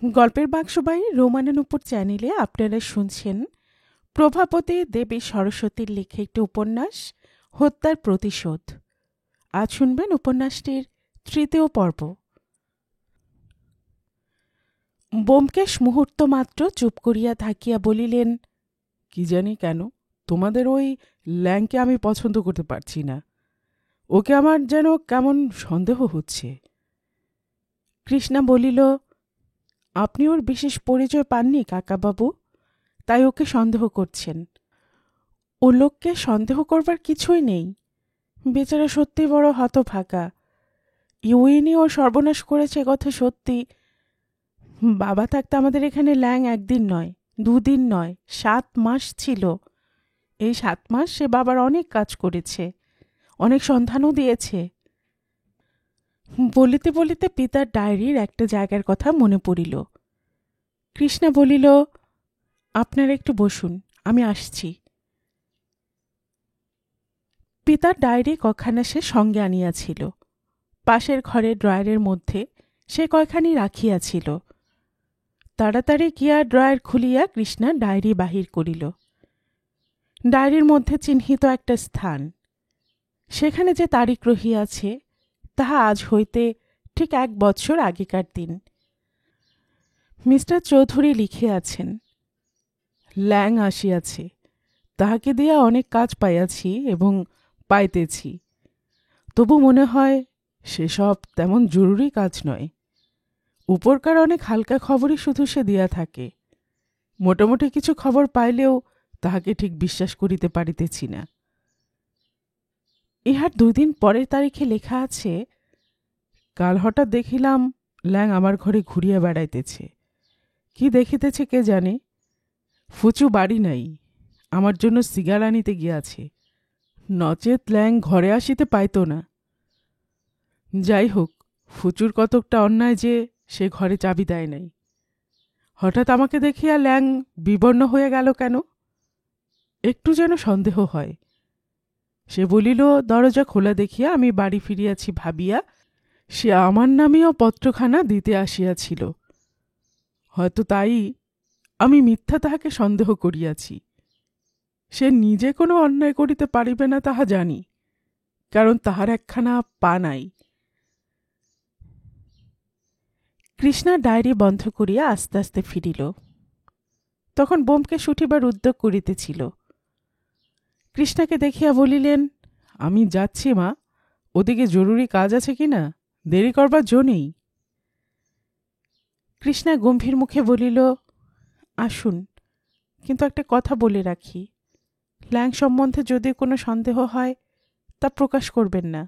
গল্পের বাক্সবাই রোমানানুপুর চ্যানেলে আপনারা শুনছেন প্রভাবতী দেবী সরস্বতীর লেখা একটি উপন্যাস হত্যার প্রতিশোধ। আজ শুনবেন উপন্যাসটির ৩য় পর্ব। ব্যোমকেশ মুহূর্ত মাত্র চুপ করিয়া থাকিয়া বলিলেন, কি জানি কেন তোমাদের ওই ল্যাংকে আমি পছন্দ করতে পারছি না। ওকে আমার যেন কেমন সন্দেহ হচ্ছে। কৃষ্ণা বলিল, আপনি ওর বিশেষ পরিচয় পাননি কাকাবাবু, তাই ওকে সন্দেহ করছেন। ও লোককে সন্দেহ করবার কিছুই নেই। বেচারা সত্যি বড় হতভাগা। ইউইনি ওর সর্বনাশ করেছে, কথা সত্যি। বাবা থাকতে আমাদের এখানে ল্যাং একদিন নয়, 2 দিন নয়, 7 মাস ছিল। এই 7 মাস সে বাবার অনেক কাজ করেছে, অনেক সন্ধানও দিয়েছে। বলিতে বলিতে পিতার ডায়েরির একটা জায়গার কথা মনে পড়িল। কৃষ্ণা বলিল, আপনারা একটু বসুন, আমি আসছি। পিতার ডায়েরি কখানা সে সঙ্গে আনিয়াছিল। পাশের ঘরের ড্রয়ারের মধ্যে সে কয়খানি রাখিয়াছিল। তাড়াতাড়ি গিয়া ড্রয়ার খুলিয়া কৃষ্ণা ডায়েরি বাহির করিল। ডায়েরির মধ্যে চিহ্নিত একটা স্থান। সেখানে যে তারিখ রহিয়াছে তাহা আজ হইতে ঠিক 1 বৎসর আগেকার দিন। মিস্টার চৌধুরী লিখিয়াছেন, ল্যাং আসিয়াছে, তাহাকে দিয়া অনেক কাজ পাইয়াছি এবং পাইতেছি। তবু মনে হয় সেসব তেমন জরুরি কাজ নয়। উপরকার অনেক হালকা খবরই শুধু সে দিয়া থাকে। মোটামুটি কিছু খবর পাইলেও তাহাকে ঠিক বিশ্বাস করিতে পারিতেছি না। ইহার 2 দিন পরের তারিখে লেখা আছে, কাল হঠাৎ দেখিলাম ল্যাং আমার ঘরে ঘুরিয়া বেড়াইতেছে। কি দেখিতেছে কে জানে। ফুচু বাড়ি নাই, আমার জন্য সিগার আনিতে গিয়াছে, নচেত ল্যাং ঘরে আসিতে পাইত না। যাই হোক, ফুচুর কতকটা অন্যায় যে সে ঘরে চাবি দেয় নাই। হঠাৎ আমাকে দেখিয়া ল্যাং বিবর্ণ হয়ে গেল কেন? একটু যেন সন্দেহ হয়। সে বলিল, দরজা খোলা দেখিয়া আমি বাড়ি ফিরিয়াছি ভাবিয়া সে আমার নামেও পত্রখানা দিতে আসিয়াছিল। হয়তো তাই আমি মিথ্যা তাহাকে সন্দেহ করিয়াছি। সে নিজে কোনো অন্যায় করিতে পারিবে না তাহা জানি, কারণ তাহার একখানা পা নাই। কৃষ্ণা ডায়েরি বন্ধ করিয়া আস্তে আস্তে ফিরিল। তখন ব্যোমকেশ উঠিবার উদ্যোগ করিতেছিল। কৃষ্ণাকে দেখিয়া বলিলেন, আমি যাচ্ছি মা, ওদিকে জরুরি কাজ আছে কিনা, দেরি করবার জো নেই। কৃষ্ণা গম্ভীর মুখে বলিল, আসুন, কিন্তু একটা কথা বলে রাখি, ল্যাং সম্বন্ধে যদি কোনো সন্দেহ হয় তা প্রকাশ করবেন না।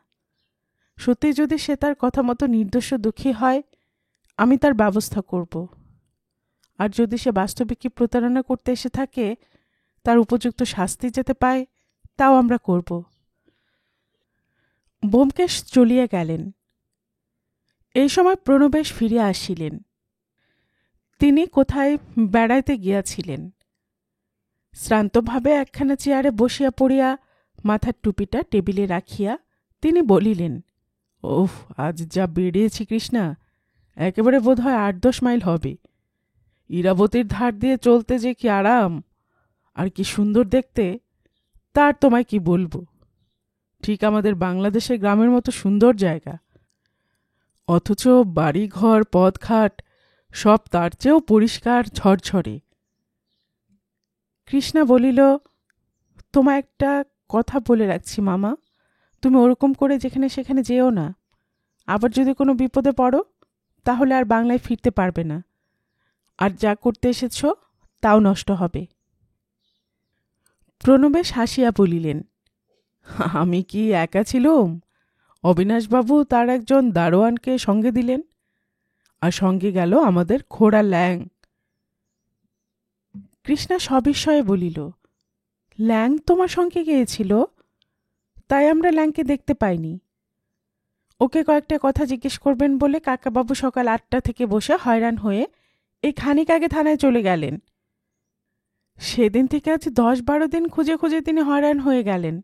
সত্যি যদি সে তার কথা মতো নির্দোষ দুঃখী হয়, আমি তার ব্যবস্থা করব। আর যদি সে বাস্তবিকই প্রতারণা করতে এসে থাকে, তার উপযুক্ত শাস্তি যেতে পায়, তাও আমরা করব। ব্যোমকেশ চলিয়া গেলেন। এই সময় প্রণবেশ ফিরিয়া আসিলেন। তিনি কোথায় বেড়াইতে গিয়াছিলেন। শ্রান্তভাবে একখানা চেয়ারে বসিয়া পড়িয়া মাথার টুপিটা টেবিলে রাখিয়া তিনি বলিলেন, ওফ, আজ যা বেরিয়েছি কৃষ্ণা, একেবারে বোধ হয় 8-10 মাইল হবে। ইরাবতীর ধার দিয়ে চলতে যে কি আরাম, আর কি সুন্দর দেখতে, তার তোমায় কি বলবো। ঠিক আমাদের বাংলাদেশের গ্রামের মতো সুন্দর জায়গা, অথচ বাড়িঘর পথঘাট সব তার চেয়েও পরিষ্কার ঝরঝরে। কৃষ্ণা বলিল, তোমায় একটা কথা বলে রাখছি মামা, তুমি ওরকম করে যেখানে সেখানে যেও না। আবার যদি কোনো বিপদে পড়ো তাহলে আর বাংলায় ফিরতে পারবে না, আর যা করতে এসেছ তাও নষ্ট হবে। প্রণবেশ হাসিয়া বলিলেন, আমি কি একা ছিলুম? অবিনাশবাবু তার একজন দারোয়ানকে সঙ্গে দিলেন, আর সঙ্গে গেল আমাদের খোড়া ল্যাং। কৃষ্ণা সবিস্ময়ে বলিল, ল্যাং তোমার সঙ্গে গিয়েছিল? তাই আমরা ল্যাংকে দেখতে পাইনি। ওকে কয়েকটা কথা জিজ্ঞেস করবেন বলে কাকাবাবু সকাল 8টা থেকে বসে হয়রান হয়ে এই খানিক আগে থানায় চলে গেলেন। সেদিন থেকে আজ 10-12 দিন খুঁজে খুঁজে তিনি হয়রান হয়ে গেলেন,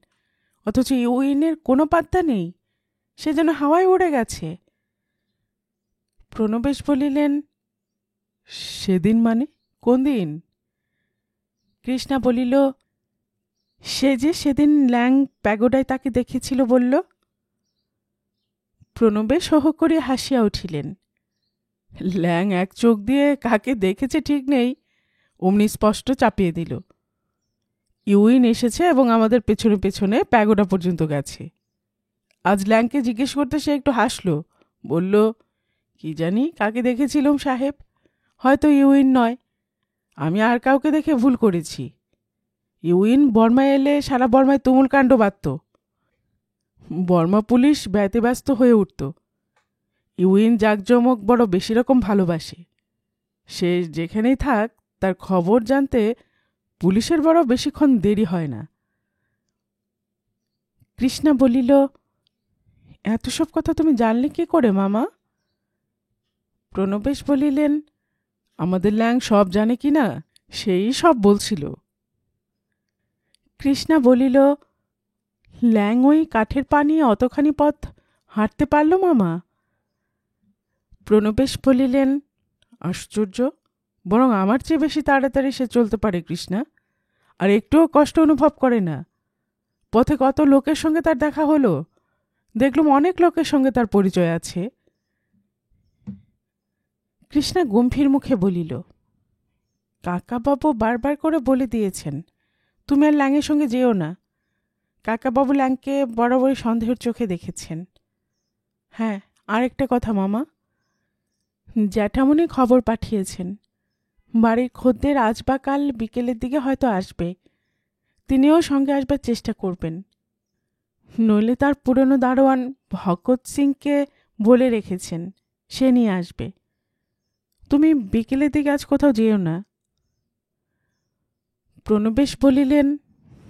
অথচ ইউইনের কোনো পাত্তা নেই। সে যেন হাওয়ায় উড়ে গেছে। প্রণবেশ বলিলেন, সেদিন মানে কোন দিন? কৃষ্ণা বলিল, সে যে সেদিন ল্যাং প্যাগোডায় তাকে দেখেছিল বলল। প্রণবেশ হো হো করে হাসিয়া উঠিলেন। ল্যাং এক চোখ দিয়ে কাকে দেখেছে ঠিক নেই, অমনি স্পষ্ট চাপিয়ে দিল। ইউইন এসেছে এবং আমাদের পেছনে পেছনে প্যাগোডা পর্যন্ত গেছে। আজ ল্যাংকে জিজ্ঞেস করতে সে একটু হাসল, বলল, কি জানি কাকে দেখেছিলাম সাহেব, হয়তো ইউইন নয়। আমি আর কাউকে দেখে ভুল করেছি। ইউইন বর্মায় এলে সারা বর্মায় তুমুল কাণ্ড বাধত। বর্মা পুলিশ ব্যতিব্যস্ত হয়ে উঠত। ইউইন জাঁকজমক বড় বেশি রকম ভালোবাসে। সে যেখানেই থাক তার খবর জানতে পুলিশের বড় বেশিক্ষণ দেরি হয় না। কৃষ্ণা বলিল, এত সব কথা তুমি জানলে কি করে মামা? প্রণবেশ বলিলেন, আমাদের ল্যাং সব জানে কি না সেই সব বলছিল। কৃষ্ণা বলিল, ল্যাং ওই কাঠের পা নিয়ে অতখানি পথ হাঁটতে পারল মামা? প্রণবেশ বলিলেন, আশ্চর্য, বরং আমার চেয়ে বেশি তাড়াতাড়ি সে চলতে পারে কৃষ্ণা, আর একটুও কষ্ট অনুভব করে না। পথে কত লোকের সঙ্গে তার দেখা হলো, দেখলুম অনেক লোকের সঙ্গে তার পরিচয় আছে। কৃষ্ণা গম্ভীর মুখে বলিল, কাকাবাবু বারবার করে বলে দিয়েছেন তুমি আর ল্যাংয়ের সঙ্গে যেও না। কাকাবাবু ল্যাংকে বরাবরই সন্দেহের চোখে দেখেছেন। হ্যাঁ, আরেকটা কথা মামা, জ্যাঠামণি খবর পাঠিয়েছেন বাড়ির খদ্দের আজ বা কাল বিকেলের দিকে হয়তো আসবে। তিনিও সঙ্গে আসবার চেষ্টা করবেন, নইলে তার পুরনো দারোয়ান ভগৎ সিংকে বলে রেখেছেন সে নিয়ে আসবে। তুমি বিকেলের দিকে আজ কোথাও যেও না। প্রণবেশ বলিলেন,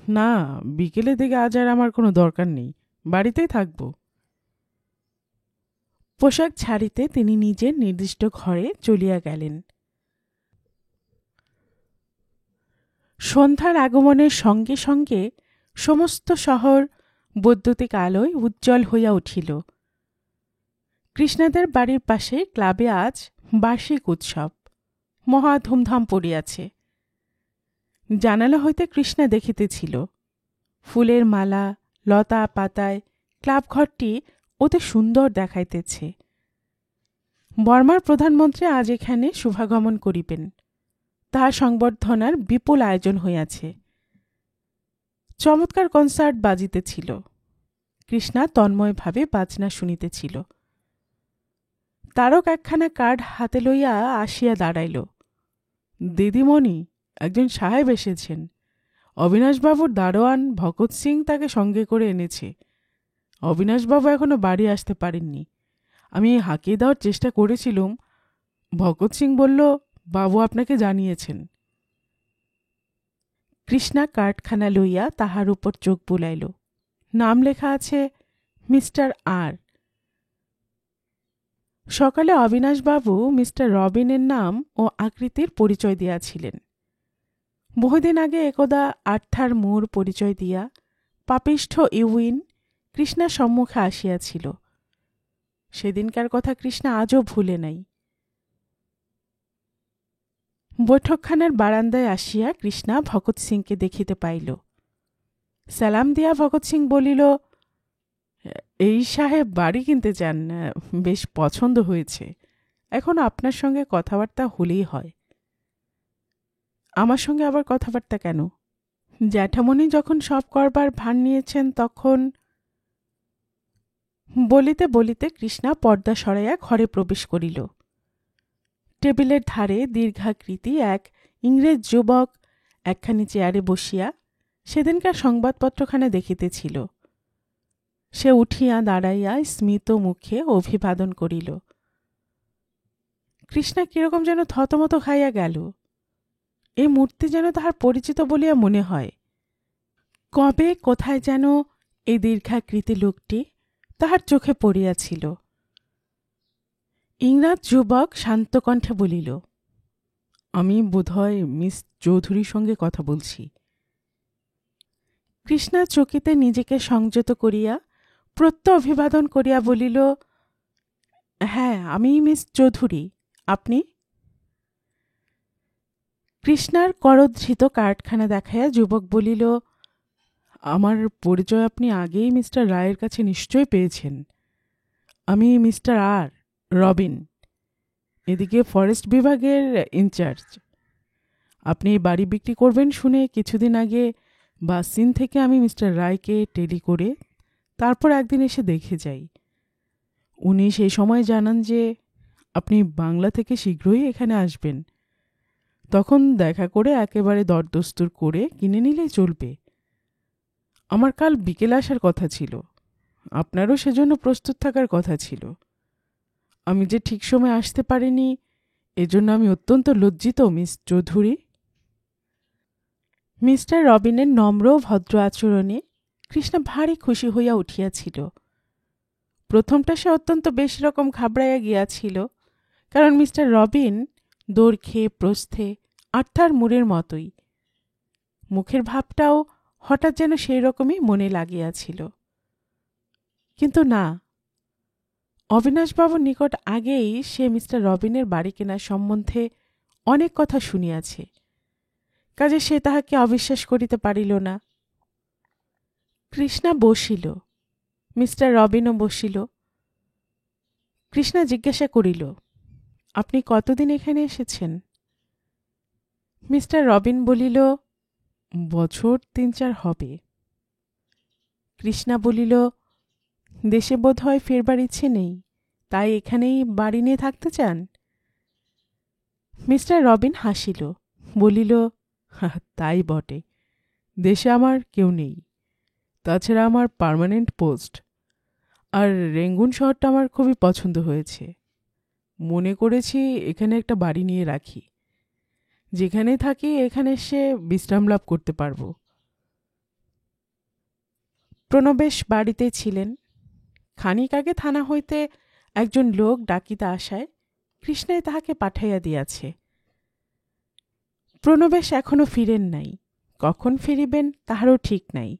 না, বিকেলের দিকে আজ আর আমার কোনো দরকার নেই, বাড়িতেই থাকব। পোশাক ছাড়িতে তিনি নিজের নির্দিষ্ট ঘরে চলিয়া গেলেন। সন্ধ্যার আগমনের সঙ্গে সঙ্গে সমস্ত শহর বৈদ্যুতিক আলোয় উজ্জ্বল হইয়া উঠিল। কৃষ্ণাদের বাড়ির পাশে ক্লাবে আজ বার্ষিক উৎসব, মহা ধুমধাম পড়িয়াছে। জানালা হইতে কৃষ্ণা দেখিতেছিল ফুলের মালা লতা পাতায় ক্লাব ঘরটি অতি সুন্দর দেখাইতেছে। বর্মার প্রধানমন্ত্রী আজ এখানে শুভাগমন করিবেন, তাহার সংবর্ধনার বিপুল আয়োজন হইয়াছে। চমৎকার কনসার্ট বাজিতেছিল। কৃষ্ণা তন্ময়ভাবে বাজনা শুনিতেছিল। তারক একখানা কার্ড হাতে লইয়া আসিয়া দাঁড়াইল। দিদিমণি, একজন সাহেব এসেছেন। অবিনাশবাবুর দারোয়ান ভগৎ সিং তাকে সঙ্গে করে এনেছে। অবিনাশবাবু এখনো বাড়ি আসতে পারেননি। আমি হাঁকিয়ে দেওয়ার চেষ্টা করেছিলুম। ভগৎ সিং বলল, বাবু আপনাকে জানিয়েছেন। কৃষ্ণা কার্ডখানা লইয়া তাহার উপর চোখ বুলাইল। নাম লেখা আছে মিস্টার আর। সকালে অবিনাশবাবু মিস্টার রবিনের নাম ও আকৃতির পরিচয় দিয়াছিলেন। বহুদিন আগে একদা আর্থার মুর পরিচয় দিয়া পাপিষ্ঠ ইউইন কৃষ্ণার সম্মুখে আসিয়াছিল। সেদিনকার কথা কৃষ্ণা আজও ভুলে নাই। বৈঠকখানার বারান্দায় আসিয়া কৃষ্ণা ভগৎ সিংকে দেখিতে পাইল। সালাম দিয়া ভগৎ সিং বলিল, এই সাহেব বাড়ি কিনতে চান, বেশ পছন্দ হয়েছে। এখন আপনার সঙ্গে কথাবার্তা হলেই হয়। আমার সঙ্গে আবার কথাবার্তা কেন? জ্যাঠামণি যখন সব করবার ভার নিয়েছেন তখন। বলিতে বলিতে কৃষ্ণা পর্দা সরাইয়া ঘরে প্রবেশ করিল। টেবিলের ধারে দীর্ঘাকৃতি এক ইংরেজ যুবক একখানি চেয়ারে বসিয়া সেদিনকার সংবাদপত্রখানা দেখিতেছিল। সে উঠিয়া দাঁড়াইয়া স্মিত মুখে অভিবাদন করিল। কৃষ্ণা কিরকম যেন থতমত খাইয়া গেল। এই মূর্তি যেন তাহার পরিচিত বলিয়া মনে হয়। কবে কোথায় যেন এই দীর্ঘাকৃতি লোকটি তাহার চোখে পড়িয়াছিল। ইংরাজ যুবক শান্ত কণ্ঠে বলিল, আমি বোধহয় মিস চৌধুরীর সঙ্গে কথা বলছি। কৃষ্ণা চকিতে নিজেকে সংযত করিয়া প্রত্যভিবাদন করিয়া বলিল, হ্যাঁ, আমি মিস চৌধুরী। আপনি? কৃষ্ণার করধৃত কার্ডখানা দেখাইয়া যুবক বলিল, আমার পরিচয় আপনি আগেই মিস্টার রায়ের কাছে নিশ্চয় পেয়েছেন। আমি মিস্টার রবিন, এদিকে ফরেস্ট বিভাগের ইনচার্জ। আপনি বাড়ি বিক্রি করবেন শুনে কিছুদিন আগে বাসিন থেকে আমি মিস্টার রায়কে টেলি করে তারপর একদিন এসে দেখে যাই। উনি সেই সময় জানান যে আপনি বাংলা থেকে শীঘ্রই এখানে আসবেন। তখন দেখা করে একেবারে দরদস্তুর করে কিনে নিলেই চলবে। আমার কাল বিকেল আসার কথা ছিল, আপনারও সেজন্য প্রস্তুত থাকার কথা ছিল। আমি যে ঠিক সময় আসতে পারিনি, এজন্য আমি অত্যন্ত লজ্জিত মিস চৌধুরী। মিস্টার রবিনের নম্র ভদ্র আচরণে কৃষ্ণা ভারী খুশি হইয়া উঠিয়াছিল। প্রথমটা সে অত্যন্ত বেশি রকম ঘাবড়াইয়া গিয়াছিল, কারণ মিস্টার রবিন দৈর্ঘ্যে প্রস্থে আর্থার মুরের মতোই। মুখের ভাবটাও হঠাৎ যেন সেই রকমই মনে লাগিয়াছিল। কিন্তু না, অবিনাশবাবুর নিকট আগেই সে মিস্টার রবিনের বাড়ি কেনার সম্বন্ধে অনেক কথা শুনিয়াছে, কাজে সে তাহাকে অবিশ্বাস করিতে পারিল না। কৃষ্ণা বসিল, মিস্টার রবিনও বসিল। কৃষ্ণা জিজ্ঞাসা করিল, আপনি কতদিন এখানে এসেছেন? মিস্টার রবিন বলিল, বছর 3-4 হবে। কৃষ্ণা বলিল, দেশে বোধ হয় ফেরবার ইচ্ছে নেই, তাই এখানেই বাড়ি নিয়ে থাকতে চান? মিস্টার রবিন হাসিল, বলিল, তাই বটে, দেশে আমার কেউ নেই। তাছাড়া আমার পার্মানেন্ট পোস্ট, আর রেঙ্গুন শহরটা আমার খুবই পছন্দ হয়েছে। মনে করেছি এখানে একটা বাড়ি নিয়ে রাখি, যেখানে থাকি এখানে এসে বিশ্রাম লাভ করতে পারব। প্রণবেশ বাড়িতে ছিলেন। খানিক আগে থানা হইতে একজন লোক ডাকিতে আসায় কৃষ্ণাই তাহাকে পাঠাইয়া দিয়াছে। প্রণবেশ এখনো ফিরেন নাই, কখন ফিরিবেন তাহারও ঠিক নাই।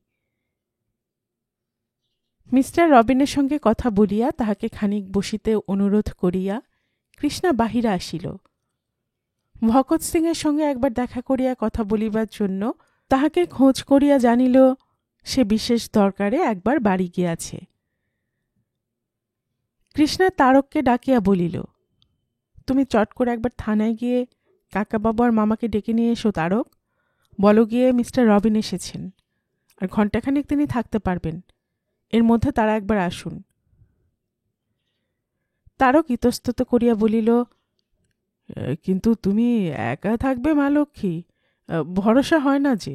মিস্টার রবিনের সঙ্গে কথা বলিয়া তাহাকে খানিক বসিতে অনুরোধ করিয়া কৃষ্ণা বাহিরে আসিল। ভগৎ সিংয়ের সঙ্গে একবার দেখা করিয়া কথা বলিবার জন্য তাহাকে খোঁজ করিয়া জানিল সে বিশেষ দরকারে একবার বাড়ি গিয়াছে। কৃষ্ণা তারককে ডাকিয়া বলিল, তুমি চট করে একবার থানায় গিয়ে কাকাবাবু আর মামাকে ডেকে নিয়ে এসো তারক। বলো গিয়ে মিস্টার রবিন এসেছেন, আর ঘণ্টাখানেক তিনি থাকতে পারবেন, এর মধ্যে তারা একবার আসুন। তারক ইতস্তত করিয়া বলিল, কিন্তু তুমি একা থাকবে মা লক্ষ্মী, ভরসা হয় না যে।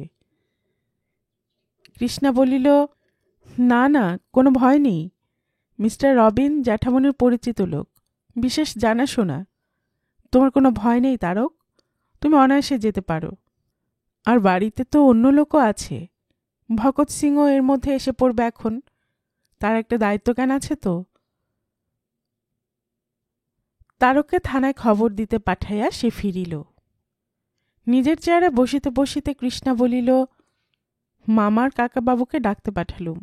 কৃষ্ণা বলিল, না না, কোনো ভয় নেই। মিস্টার রবিন জ্যাঠামনির পরিচিত লোক, বিশেষ জানাশোনা। তোমার কোনো ভয় নেই তারক, তুমি অনায়াসে যেতে পারো। আর বাড়িতে তো অন্য লোকও আছে, ভগৎ সিংও এর মধ্যে এসে পড়বে এখন, তার একটা দায়িত্বজ্ঞান আছে তো। তারককে থানায় খবর দিতে পাঠাইয়া সে ফিরিল। নিজের চেয়ারে বসিতে বসিতে কৃষ্ণা বলিল, মামার কাকাবাবুকে ডাকতে পাঠালুম,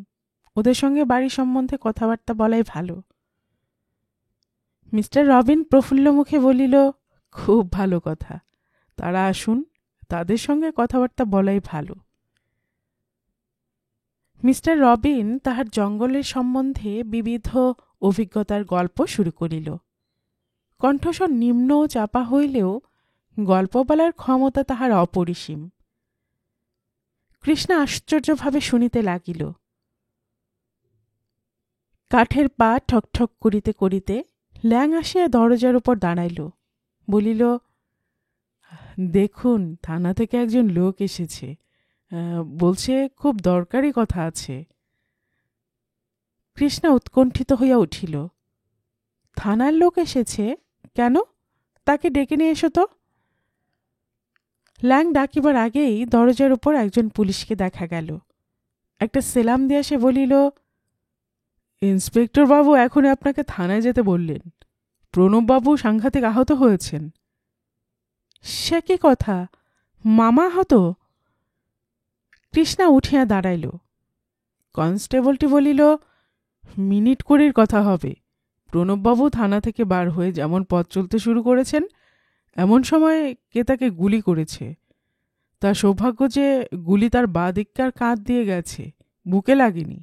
ওদের সঙ্গে বাড়ি সম্বন্ধে কথাবার্তা বলাই ভালো। মিস্টার রবিন প্রফুল্ল মুখে বলিল, খুব ভালো কথা, তারা আসুন, তাদের সঙ্গে কথাবার্তা বলাই ভালো। মিস্টার রবিন তাহার জঙ্গলের সম্বন্ধে বিবিধ অভিজ্ঞতার গল্প শুরু করিল। কণ্ঠস্বর নিম্ন ও চাপা হইলেও গল্প বলার ক্ষমতা তাহার অপরিসীম। কৃষ্ণা আশ্চর্যভাবে শুনিতে লাগিল। কাঠের পা ঠকঠক করিতে করিতে ল্যাং আসিয়া দরজার উপর দাঁড়াইল, বলিল, দেখুন থানা থেকে একজন লোক এসেছে, বলছে খুব দরকারি কথা আছে। কৃষ্ণা উৎকণ্ঠিত হইয়া উঠিল। থানার লোক এসেছে? কেন? তাকে ডেকে নিয়ে এসো তো। ল্যাং ডাকিবার আগেই দরজার উপর একজন পুলিশকে দেখা গেল। একটা সেলাম দিয়া সে বলিল, ইন্সপেক্টর বাবু এখন আপনাকে থানায় যেতে বললেন, প্রণববাবু সাংঘাতিক আহত হয়েছেন। সে কি কথা, মামা আহত? কৃষ্ণা উঠিয়া দাঁড়াইল। কনস্টেবলটি বলিল, মিনিট কুড়ির কথা হবে। প্রণববাবু থানা থেকে বার হয়ে যেমন পথ চলতে শুরু করেছেন, এমন সময় কে তাকে গুলি করেছে? তার সৌভাগ্য যে গুলি তার বাঁ দিককার কাঁধ দিয়ে গেছে, বুকে লাগেনি।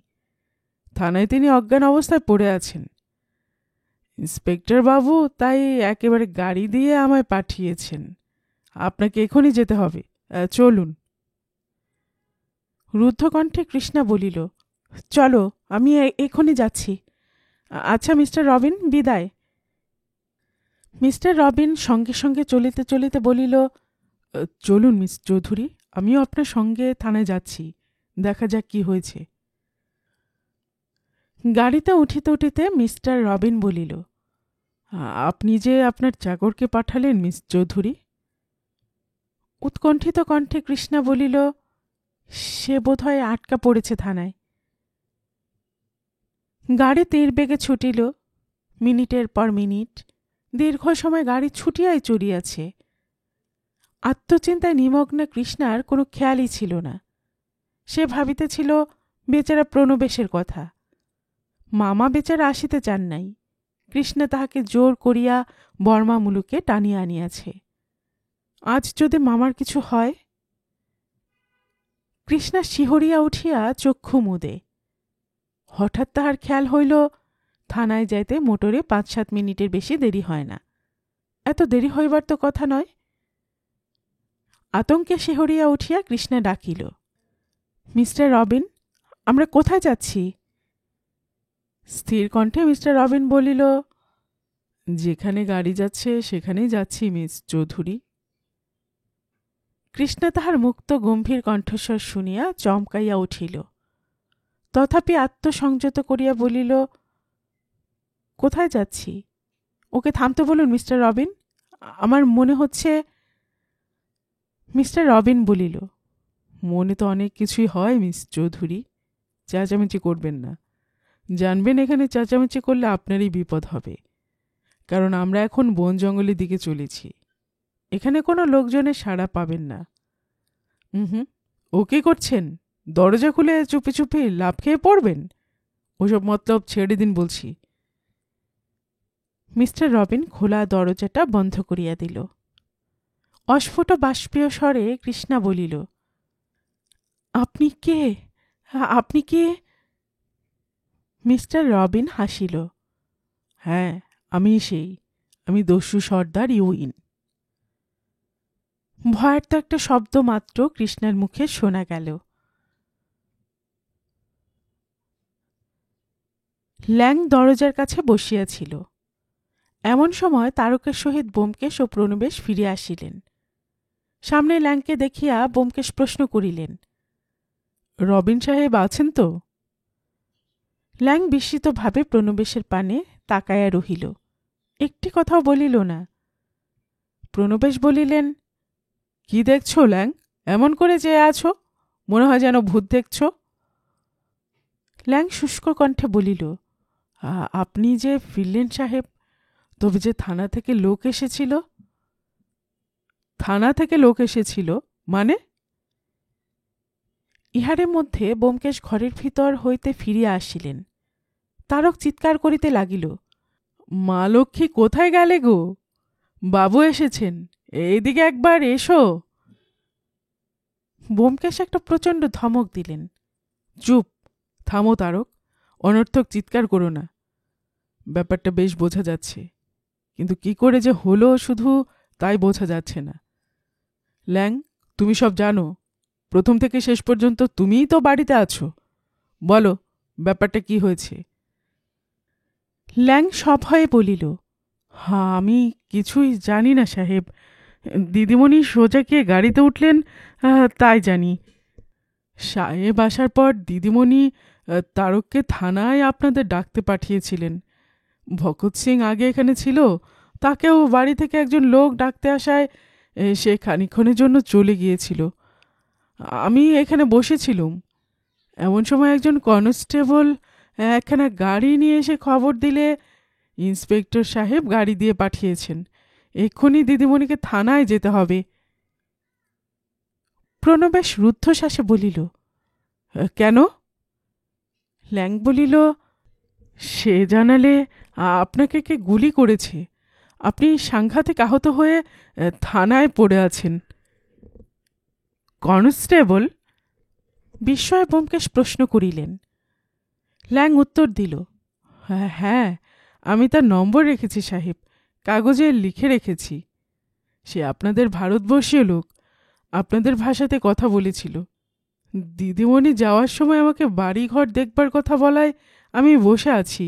থানায় তিনি অজ্ঞান অবস্থায় পড়ে আছেন। ইন্সপেক্টর বাবু তাই একেবারে গাড়ি দিয়ে আমায় পাঠিয়েছেন। আপনাকে এখনই যেতে হবে, চলুন। রুদ্ধকণ্ঠে কৃষ্ণা বলিল, চলো, আমি এখনই যাচ্ছি। আচ্ছা মিস্টার রবিন, বিদায়। মিস্টার রবিন সঙ্গে সঙ্গে চলিতে চলিতে বলিল, চলুন মিস চৌধুরী, আমিও আপনার সঙ্গে থানায় যাচ্ছি, দেখা যাক কি হয়েছে। গাড়িতে উঠিতে উঠিতে মিস্টার রবিন বলিল, আপনি যে আপনার চাকরকে পাঠালেন মিস চৌধুরী? উৎকণ্ঠিত কণ্ঠে কৃষ্ণা বলিল, সে বোধহয় আটকা পড়েছে থানায়। গাড়ি তীর বেগে ছুটিল। মিনিটের পর মিনিট দীর্ঘ সময় গাড়ি ছুটিয়াই চড়িয়াছে। আত্মচিন্তায় নিমগ্ন কৃষ্ণার কোনো খেয়ালই ছিল না। সে ভাবিতেছিল বেচারা প্রণবেশের কথা। মামা বেচারা আসিতে চান নাই। কৃষ্ণা তাহাকে জোর করিয়া বর্মা মুলুকে টানিয়া আনিয়াছে। আজ যদি মামার কিছু হয়। কৃষ্ণা শিহরিয়া উঠিয়া চক্ষু মুদে। হঠাৎ তাহার খেয়াল হইল, থানায় যাইতে মোটরে ৫-৭ মিনিটের বেশি দেরি হয় না। এত দেরি হইবার তো কথা নয়। আতঙ্কে শিহরিয়া উঠিয়া কৃষ্ণা ডাকিল, মিস্টার রবিন, আমরা কোথায় যাচ্ছি? স্থির কণ্ঠে মিস্টার রবিন বলিল, যেখানে গাড়ি যাচ্ছে সেখানেই যাচ্ছি মিস চৌধুরী। কৃষ্ণা তাহার মুক্ত গম্ভীর কণ্ঠস্বর শুনিয়া চমকাইয়া উঠিল। তথাপি আত্মসংযত করিয়া বলিল, কোথায় যাচ্ছি? ওকে থামতে বলুন মিস্টার রবিন, আমার মনে হচ্ছে। মিস্টার রবিন বলিল, মনে তো অনেক কিছুই হয় মিস চৌধুরী, চেঁচামেচি করবেন না। জানবেন এখানে চেঁচামেচি করলে আপনারই বিপদ হবে, কারণ আমরা এখন বন জঙ্গলের দিকে চলেছি। এখানে কোনো লোকজনের সাড়া পাবেন না। ও কী করছেন? দরজা খুলে চুপি চুপি লাফ খেয়ে পড়বেন? ওসব মতলব ছেড়ে দিন বলছি। মিস্টার রবিন খোলা দরজাটা বন্ধ করিয়া দিল। অস্ফুট বাষ্পীয় স্বরে কৃষ্ণা বলিল, আপনি কে? আপনি কে? মিস্টার রবিন হাসিল, হ্যাঁ, আমি দস্যু সর্দার ইউইন। ভয়ার্ত একটা শব্দ মাত্র কৃষ্ণার মুখে শোনা গেল। ল্যাং দরজার কাছে বসিয়াছিল। এমন সময় তারকের সহিত ব্যোমকেশ ও প্রণবেশ ফিরিয়া আসিলেন। সামনে ল্যাংকে দেখিয়া ব্যোমকেশ প্রশ্ন করিলেন, রবিন সাহেব আছেন তো? ল্যাং বিস্মিতভাবে প্রণবেশের পানে তাকায়া রহিল, একটি কথাও বলিল না। প্রণবেশ বলিলেন, কি দেখছ ল্যাং? এমন করে চেয়ে আছো, মনে হয় যেন ভূত দেখছ। ল্যাং শুষ্ক কণ্ঠে বলিল, আপনি যে ফিরলেন সাহেব, তবে যে থানা থেকে লোক এসেছিল? থানা থেকে লোক এসেছিল মানে? ইহারের মধ্যে ব্যোমকেশ ঘরের ভিতর হইতে ফিরিয়া আসিলেন। তারক চিৎকার করিতে লাগিল, মা লক্ষ্মী কোথায় গেলে গো? বাবু এসেছেন, এইদিকে একবার এসো। ব্যোমকেশ একটা প্রচণ্ড ধমক দিলেন। চুপ, থামো তারক, অনর্থক চিৎকার করো না। ব্যাপারটা বেশ বোঝা যাচ্ছে, কিন্তু কি করে যে হলো শুধু তাই বোঝা যাচ্ছে না। ল্যাং, তুমি সব জানো, প্রথম থেকে শেষ পর্যন্ত তুমিই তো বাড়িতে আছো। বলো, ব্যাপারটা কি হয়েছে? ল্যাং সভয়ে বলিল, আমি কিছুই জানি না সাহেব। দিদিমণি সোজা গিয়ে গাড়িতে উঠলেন, তাই জানি। সাহেব আসার পর দিদিমণি তারককে থানায় আপনাদের ডাকতে পাঠিয়েছিলেন। ভগৎ সিং আগে এখানে ছিল, তাকেও বাড়ি থেকে একজন লোক ডাকতে আসায় সে খানিক্ষণের জন্য চলে গিয়েছিল। আমি এখানে বসেছিলুম, এমন সময় একজন কনস্টেবল একখানা গাড়ি নিয়ে এসে খবর দিলে ইন্সপেক্টর সাহেব গাড়ি দিয়ে পাঠিয়েছেন। এক্ষুনি দিদিমণিকে থানায় যেতে হবে। প্রণবেশ রুদ্ধশ্বাসে বলিল, কেন? ল্যাং বলিল, সে জানালে আপনাকে কে গুলি করেছে, আপনি সাংঘাতিক আহত হয়ে থানায় পড়ে আছেন। কনস্টেবল? বিস্ময়ে ব্যোমকেশ প্রশ্ন করিলেন। ল্যাং উত্তর দিল, হ্যাঁ, আমি তার নম্বর রেখেছি সাহেব, কাগজে লিখে রেখেছি। সে আপনাদের ভারতবর্ষীয় লোক, আপনাদের ভাষাতে কথা বলেছিল। দিদিমণি যাওয়ার সময় আমাকে বাড়িঘর দেখবার কথা বলায় আমি বসে আছি।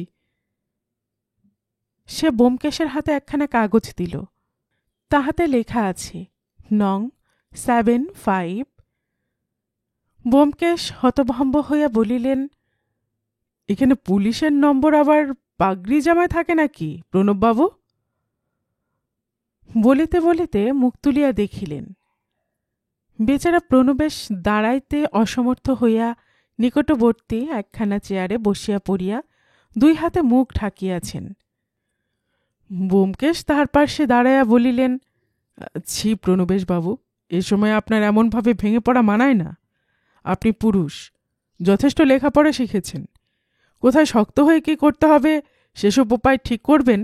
সে ব্যোমকেশের হাতে একখানা কাগজ দিল। তাহাতে লেখা আছে নং 75। ব্যোমকেশ হতভম্ব হইয়া বলিলেন, এখানে পুলিশের নম্বর আবার পাগড়ি জামায় থাকে নাকি প্রণববাবু? বলিতে বলিতে মুখ তুলিয়া দেখিলেন বেচারা প্রণবেশ দাঁড়াইতে অসমর্থ হইয়া নিকটবর্তী একখানা চেয়ারে বসিয়া পড়িয়া দুই হাতে মুখ ঢাকিয়াছেন। ব্যোমকেশ তাহার পার্শ্বে দাঁড়াইয়া বলিলেন, ছি প্রণবেশবাবু, এ সময় আপনার এমনভাবে ভেঙে পড়া মানায় না। আপনি পুরুষ, যথেষ্ট লেখাপড়া শিখেছেন। কোথায় শক্ত হয়ে কী করতে হবে সেসব উপায় ঠিক করবেন,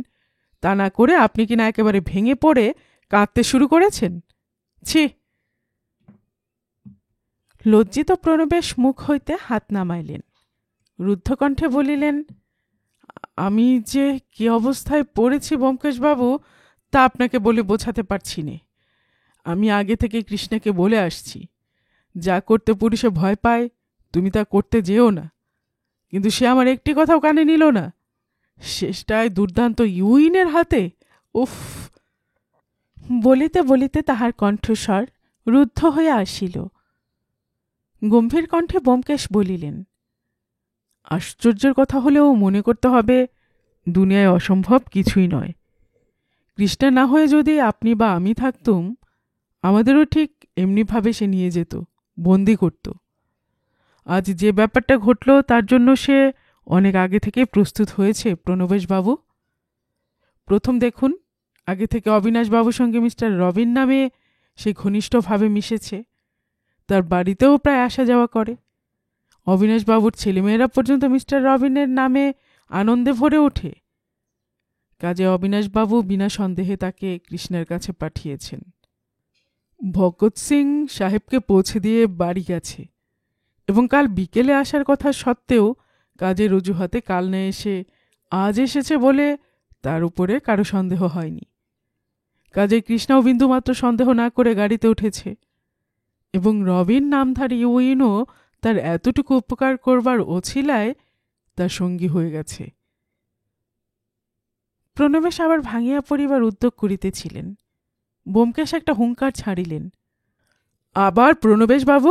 তা না করে আপনি কিনা একেবারে ভেঙে পড়ে কাঁদতে শুরু করেছেন। ছি! লজ্জিত প্রণবেশ মুখ হইতে হাত নামাইলেন, রুদ্ধকণ্ঠে বলিলেন, আমি যে কি অবস্থায় পড়েছি ব্যোমকেশবাবু, তা আপনাকে বলে বোঝাতে পারছি নে। আমি আগে থেকে কৃষ্ণাকে বলে আসছি, যা করতে পুলিশে ভয় পায় তুমি তা করতে যেও না। কিন্তু সে আমার একটি কথাও কানে নিল না। শেষটায় দুর্দান্ত ইউইনের হাতে। উফ! বলিতে বলিতে তাহার কণ্ঠস্বর রুদ্ধ হইয়া আসিল। গম্ভীর কণ্ঠে ব্যোমকেশ বলিলেন, আশ্চর্যের কথা হলেও মনে করতে হবে দুনিয়ায় অসম্ভব কিছুই নয়। কৃষ্ণা না হয়ে যদি আপনি বা আমি থাকতুম, আমাদেরও ঠিক এমনিভাবে সে নিয়ে যেত, বন্দি করত। আজ যে ব্যাপারটা ঘটল তার জন্য সে অনেক আগে থেকে প্রস্তুত হয়েছে প্রণবেশবাবু। প্রথম দেখুন, আগে থেকে অবিনাশবাবুর সঙ্গে মিস্টার রবিন নামে সে ঘনিষ্ঠভাবে মিশেছে। তার বাড়িতেও প্রায় আসা যাওয়া করে। অবিনাশবাবুর ছেলেমেয়েরা পর্যন্ত মিস্টার রবিনের নামে আনন্দে ভরে ওঠে। কাজে অবিনাশবাবু বিনা সন্দেহে তাকে কৃষ্ণের কাছে পাঠিয়েছেন। ভগৎ সিং সাহেবকে পৌঁছে দিয়ে বাড়ি গেছে এবং কাল বিকেলে আসার কথা সত্ত্বেও কাজের অজুহাতে কাল না এসে আজ এসেছে বলে তার উপরে কারো সন্দেহ হয়নি। কাজে কৃষ্ণাও বিন্দুমাত্র সন্দেহ না করে গাড়িতে উঠেছে এবং রবিন নামধারী ইউইনও তার এতটুকু উপকার করবার ওছিলায় তার সঙ্গী হয়ে গেছে। প্রণবেশ আবার ভাঙিয়া পড়িবার উদ্যোগ করিতেছিলেন। ব্যোমকেশ একটা হুঙ্কার ছাড়িলেন, আবার প্রণবেশবাবু?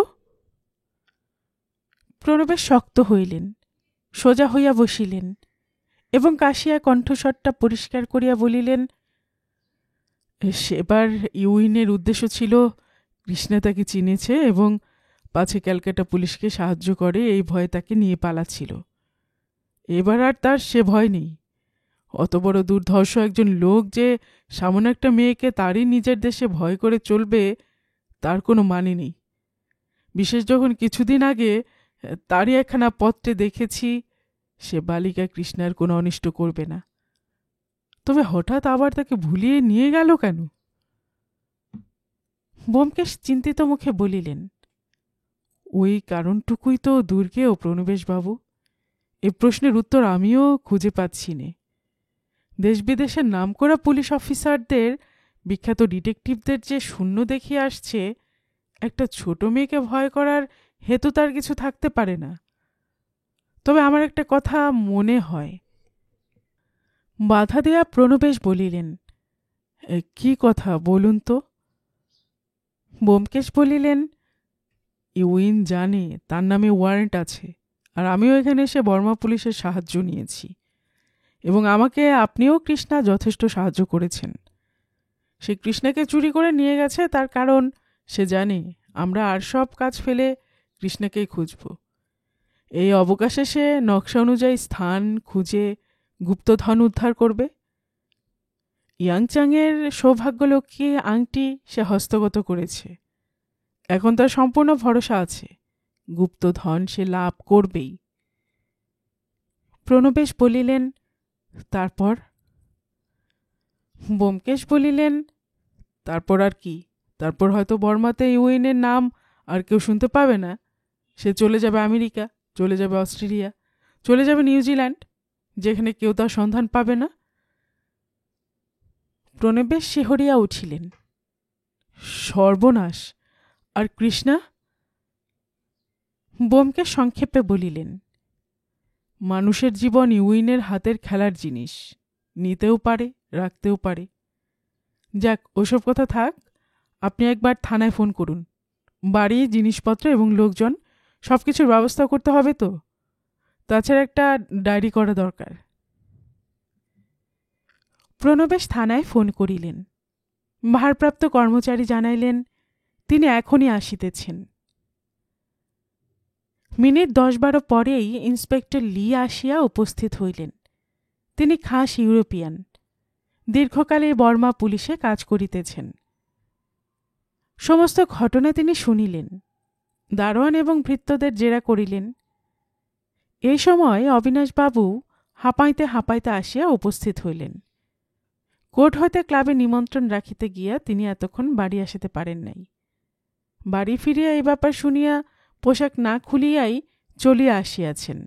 প্রণবেশ শক্ত হইলেন, সোজা হইয়া বসিলেন এবং কাশিয়া কণ্ঠস্বরটা পরিষ্কার করিয়া বলিলেন, সেবার ইউইনের উদ্দেশ্য ছিল কৃষ্ণা তাকে চিনেছে এবং পাছে ক্যালকাটা পুলিশকে সাহায্য করে এই ভয়ে তাকে নিয়ে পালাচ্ছিল। এবার আর তার সে ভয় নেই। অত বড় দুর্ধর্ষ একজন লোক যে সামান্য একটা মেয়েকে তারই নিজের দেশে ভয় করে চলবে তার কোনো মানে নেই। বিশেষ যখন কিছুদিন আগে তারই একখানা পত্রে দেখেছি সে বালিকা কৃষ্ণার কোনো অনিষ্ট করবে না। তবে হঠাৎ আবার তাকে ভুলিয়ে নিয়ে গেল কেন? ব্যোমকেশ চিন্তিত মুখে বলিলেন, ওই কারণটুকুই তো দুর্গেয় প্রণবেশবাবু। এ প্রশ্নের উত্তর আমিও খুঁজে পাচ্ছি নে। দেশ বিদেশের নামকরা পুলিশ অফিসারদের, বিখ্যাত ডিটেকটিভদের যে শূন্য দেখিয়ে আসছে, একটা ছোট মেয়েকে ভয় করার হেতু তার কিছু থাকতে পারে না। তবে আমার একটা কথা মনে হয়। বাধা দেয়া প্রণবেশ বলিলেন, কি কথা বলুন তো? ব্যোমকেশ বলিলেন, ইউইন জানে তার নামে ওয়ারেন্ট আছে, আর আমিও এখানে এসে বর্মা পুলিশের সাহায্য নিয়েছি এবং আমাকে আপনিও কৃষ্ণা যথেষ্ট সাহায্য করেছেন। সে কৃষ্ণাকে চুরি করে নিয়ে গেছে, তার কারণ সে জানে আমরা আর সব কাজ ফেলে কৃষ্ণাকেই খুঁজব। এই অবকাশে সে নকশা অনুযায়ী স্থান খুঁজে গুপ্তধন উদ্ধার করবে। ইয়াংচাংয়ের সৌভাগ্যলক্ষ্মী আংটি সে হস্তগত করেছে। এখন তার সম্পূর্ণ ভরসা আছে, গুপ্তধন সে লাভ করবেই। প্রণবেশ বলিলেন, তারপর? ব্যোমকেশ বলিলেন, তারপর আর কি? তারপর হয়তো বর্মাতে ইউইনের নাম আর কেউ শুনতে পাবে না। সে চলে যাবে আমেরিকা, চলে যাবে অস্ট্রেলিয়া, চলে যাবে নিউজিল্যান্ড, যেখানে কেউ তার সন্ধান পাবে না। প্রণবেশ শিহরিয়া উঠিলেন। সর্বনাশ! আর কৃষ্ণা? ব্যোমকেশ সংক্ষেপে বলিলেন, মানুষের জীবন ইউইনের হাতের খেলার জিনিস, নিতেও পারে, রাখতেও পারে। যাক, ওসব কথা থাক। আপনি একবার থানায় ফোন করুন। বাড়ি, জিনিসপত্র এবং লোকজন সবকিছুর ব্যবস্থা করতে হবে তো। তাছাড়া একটা ডায়েরি করা দরকার। প্রণবেশ থানায় ফোন করিলেন। ভারপ্রাপ্ত কর্মচারী জানাইলেন তিনি এখনই আসিতেছেন। মিনিট 10-12 পরেই ইন্সপেক্টর লি আসিয়া উপস্থিত হইলেন। তিনি খাস ইউরোপিয়ান, দীর্ঘকালে বর্মা পুলিশে কাজ করিতেছেন। সমস্ত ঘটনা তিনি শুনিলেন, দারোয়ান এবং ভৃত্যদের জেরা করিলেন। এই সময় অবিনাশবাবু হাঁপাইতে হাঁপাইতে আসিয়া উপস্থিত হইলেন। কোর্ট হইতে ক্লাবে নিমন্ত্রণ রাখিতে গিয়া তিনি এতক্ষণ বাড়ি আসিতে পারেন নাই। বাড়ি ফিরিয়া এই ব্যাপার শুনিয়া পোশাক না খুলিয়াই চলিয়া আসিয়াছেন।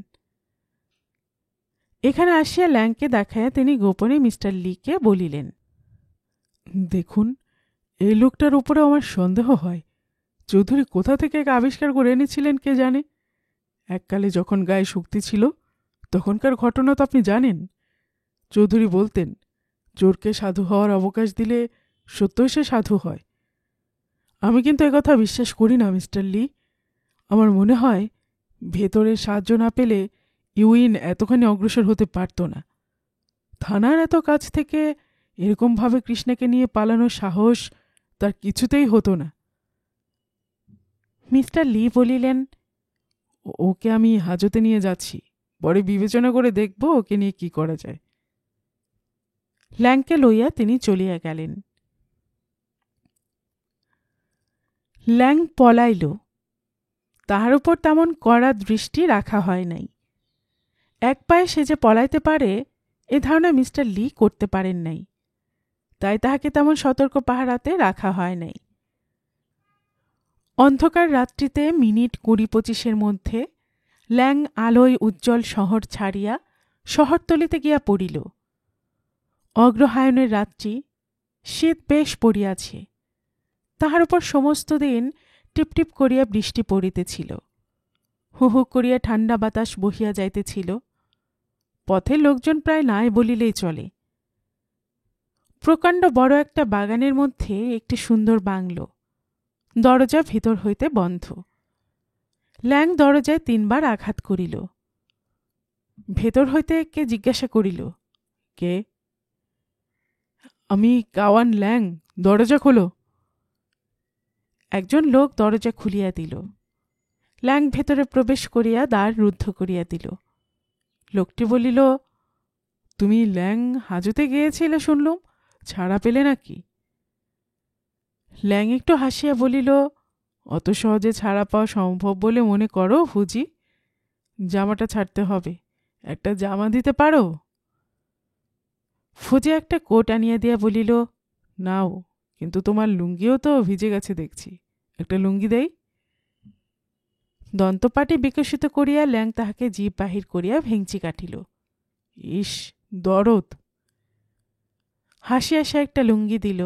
এখানে আসিয়া ল্যাংকে দেখাইয়া তিনি গোপনে মিস্টার লিকে বলিলেন, দেখুন, এই লোকটার উপরে আমার সন্দেহ হয়। চৌধুরী কোথা থেকে এক আবিষ্কার করে এনেছিলেন কে জানে। এককালে যখন গায়ে শক্তি ছিল তখনকার ঘটনা তো আপনি জানেন। চৌধুরী বলতেন, চোরকে সাধু হওয়ার অবকাশ দিলে সত্যই সে সাধু হয়। আমি কিন্তু একথা বিশ্বাস করি না মিস্টার লি। আমার মনে হয় ভেতরে সাহায্য না পেলে ইউইন এতখানি অগ্রসর হতে পারত না। থানার এত কাছ থেকে এরকমভাবে কৃষ্ণাকে নিয়ে পালানোর সাহস তার কিছুতেই হতো না। মিস্টার লি বলিলেন, ওকে আমি হাজতে নিয়ে যাচ্ছি, পরে বিবেচনা করে দেখব ওকে নিয়ে কি করা যায়। ল্যাংকে লইয়া তিনি চলিয়া গেলেন। ল্যাং পলাইল, তাহার উপর তেমন কড়া দৃষ্টি রাখা হয় নাই। এক পায়ে সে যে পলাইতে পারে এ ধারণা মিস্টার লি করতে পারেন নাই, তাই তাহাকে তেমন সতর্ক পাহারাতে রাখা হয় নাই। অন্ধকার রাত্রিতে মিনিট 20-25 মধ্যে ল্যাং আলোয় উজ্জ্বল শহর ছাড়িয়া শহরতলিতে গিয়া পড়িল। অগ্রহায়ণের রাত্রি, শীত বেশ পড়িয়াছে। তাহার উপর সমস্ত দিন টিপটিপ করিয়া বৃষ্টি পড়িতেছিল। হু করিয়া ঠান্ডা বাতাস বহিয়া যাইতেছিল। পথে লোকজন প্রায় নাই বলিলেই চলে। প্রকাণ্ড বড় একটা বাগানের মধ্যে একটি সুন্দর বাংলো, দরজা ভিতর হইতে বন্ধ। ল্যাং দরজায় 3 বার আঘাত করিল। ভেতর হইতে কে জিজ্ঞাসা করিল, কে? আমি কাওয়ান ল্যাং, দরজা খোলো। একজন লোক দরজা খুলিয়া দিল। ল্যাং ভেতরে প্রবেশ করিয়া দ্বার রুদ্ধ করিয়া দিল। লোকটি বলিল, তুমি ল্যাং হাজতে গিয়েছিলে শুনলুম, ছাড়া পেলে নাকি? ল্যাং একটু হাসিয়া বলিল, অত সহজে ছাড়া পাওয়া সম্ভব বলে মনে করো ফুজি? জামাটা ছাড়তে হবে, একটা জামা দিতে পারো? ফুজি একটা কোট আনিয়া দিয়া বলিল, নাও, কিন্তু তোমার লুঙ্গিও তো ভিজে গেছে দেখছি, একটা লুঙ্গি দেই। দন্তপাটি বিকশিত করিয়া ল্যাং তাহাকে জিভ বাহির করিয়া ভেঙচি কাটিল। ইস, দরদ! হাসিয়া সে একটা লুঙ্গি দিল।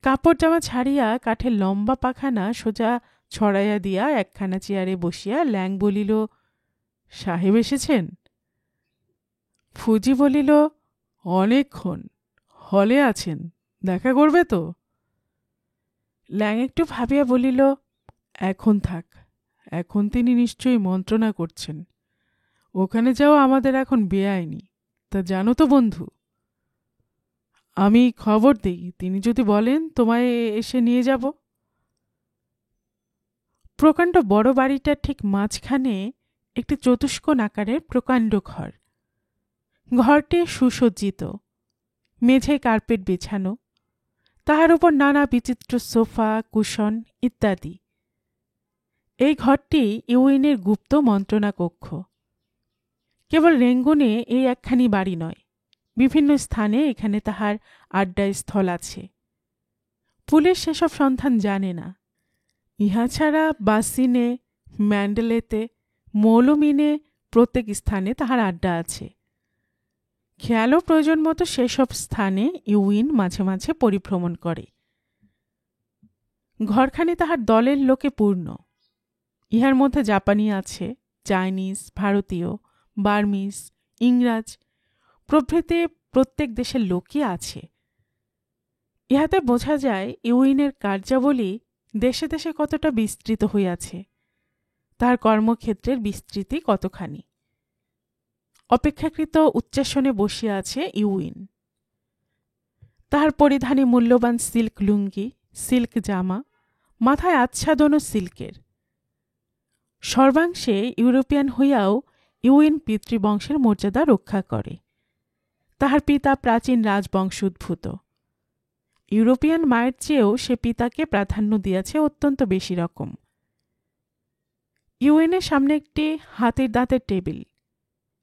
কাপড় জামা ছাড়িয়া কাঠের লম্বা পাখানা সোজা ছড়াইয়া দিয়া একখানা চেয়ারে বসিয়া ল্যাং বলিল, সাহেব এসেছেন? ফুজি বলিল, অনেকক্ষণ। হলে আছেন, দেখা করবে তো? ল্যাং একটু ভাবিয়া বলিল, এখন থাক। এখন তিনি নিশ্চয়ই মন্ত্রণা করছেন। ওখানে যাওয়া আমাদের এখন বেআইনি, তা জানো তো বন্ধু। আমি খবর দেই, তিনি যদি বলেন তোমায় এসে নিয়ে যাব। প্রকাণ্ড বড় বাড়িটার ঠিক মাঝখানে একটি চতুষ্কোণ আকারের প্রকাণ্ড ঘর। ঘরটি সুসজ্জিত, মেঝেয় কার্পেট বিছানো, তাহার উপর নানা বিচিত্র সোফা, কুশন ইত্যাদি। এই ঘরটি ইউইনের গুপ্ত মন্ত্রণা কক্ষ। কেবল রেঙ্গুনে এই একখানি বাড়ি নয়, বিভিন্ন স্থানে এখানে তাহার আড্ডায় স্থল আছে। পুলিশ সেসব সন্ধান জানে না। ইহা ছাড়া বাসিনে, ম্যান্ডেলেতে, মৌলমিনে প্রত্যেক স্থানে তাহার আড্ডা আছে। খেয়ালও প্রয়োজন মতো সেসব স্থানে ইউইন মাঝে মাঝে পরিভ্রমণ করে। ঘরখানে তাহার দলের লোকে পূর্ণ। ইহার মধ্যে জাপানি আছে, চাইনিজ, ভারতীয়, বার্মিজ, ইংরাজ প্রভৃতি প্রত্যেক দেশের লোকই আছে। ইহাতে বোঝা যায় ইউইনের কার্যাবলী দেশে দেশে কতটা বিস্তৃত হইয়াছে, তাহার কর্মক্ষেত্রের বিস্তৃতি কতখানি। অপেক্ষাকৃত উচ্চাসনে বসিয়া আছে ইউইন। তাহার পরিধানে মূল্যবান সিল্ক লুঙ্গি, সিল্ক জামা, মাথায় আচ্ছাদনও সিল্কের। সর্বাংশে ইউরোপিয়ান হইয়াও ইউইন পিতৃবংশের মর্যাদা রক্ষা করে। তাহার পিতা প্রাচীন রাজবংশোদ্ভূত। ইউরোপিয়ান মায়ের চেয়েও সে পিতাকে প্রাধান্য দিয়াছে অত্যন্ত বেশি রকম। ইউএনের সামনে একটি হাতির দাঁতের টেবিল।